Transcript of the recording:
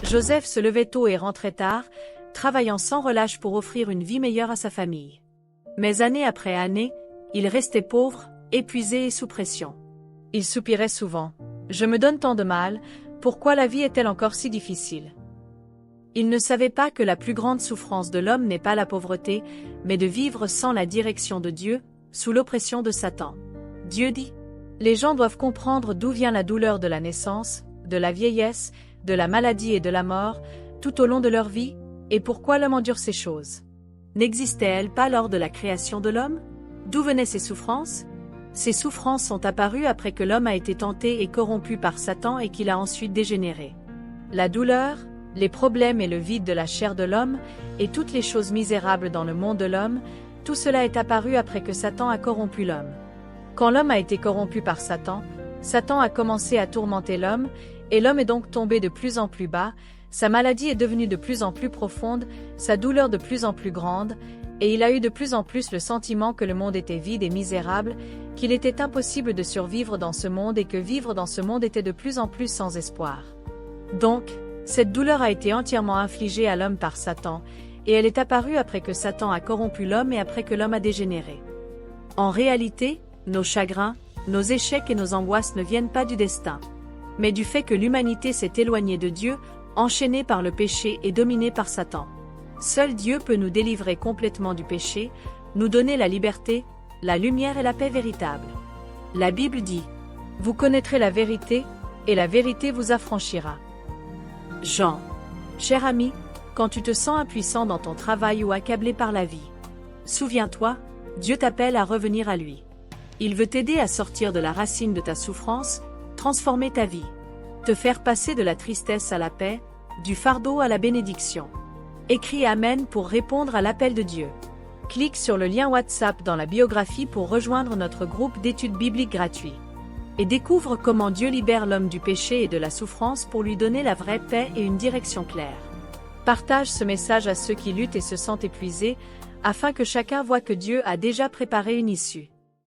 Joseph se levait tôt et rentrait tard, travaillant sans relâche pour offrir une vie meilleure à sa famille. Mais année après année, il restait pauvre, épuisé et sous pression. Il soupirait souvent. « Je me donne tant de mal, pourquoi la vie est-elle encore si difficile ?» Il ne savait pas que la plus grande souffrance de l'homme n'est pas la pauvreté, mais de vivre sans la direction de Dieu, sous l'oppression de Satan. Dieu dit: les gens doivent comprendre d'où vient la douleur de la naissance, de la vieillesse, de la maladie et de la mort, tout au long de leur vie, et pourquoi l'homme endure ces choses. N'existaient-elles pas lors de la création de l'homme? D'où venaient ces souffrances? Ces souffrances sont apparues après que l'homme a été tenté et corrompu par Satan et qu'il a ensuite dégénéré. La douleur, les problèmes et le vide de la chair de l'homme, et toutes les choses misérables dans le monde de l'homme, tout cela est apparu après que Satan a corrompu l'homme. Quand l'homme a été corrompu par Satan, Satan a commencé à tourmenter l'homme, et l'homme est donc tombé de plus en plus bas, sa maladie est devenue de plus en plus profonde, sa douleur de plus en plus grande, et il a eu de plus en plus le sentiment que le monde était vide et misérable, qu'il était impossible de survivre dans ce monde et que vivre dans ce monde était de plus en plus sans espoir. Donc, cette douleur a été entièrement infligée à l'homme par Satan, et elle est apparue après que Satan a corrompu l'homme et après que l'homme a dégénéré. En réalité, nos chagrins, nos échecs et nos angoisses ne viennent pas du destin, mais du fait que l'humanité s'est éloignée de Dieu, enchaînée par le péché et dominée par Satan. Seul Dieu peut nous délivrer complètement du péché, nous donner la liberté, la lumière et la paix véritable. La Bible dit: vous connaîtrez la vérité, et la vérité vous affranchira. Jean. Cher ami, quand tu te sens impuissant dans ton travail ou accablé par la vie, souviens-toi, Dieu t'appelle à revenir à lui. Il veut t'aider à sortir de la racine de ta souffrance, transformer ta vie, te faire passer de la tristesse à la paix, du fardeau à la bénédiction. Écris Amen pour répondre à l'appel de Dieu. Clique sur le lien WhatsApp dans la biographie pour rejoindre notre groupe d'études bibliques gratuit. Et découvre comment Dieu libère l'homme du péché et de la souffrance pour lui donner la vraie paix et une direction claire. Partage ce message à ceux qui luttent et se sentent épuisés, afin que chacun voie que Dieu a déjà préparé une issue.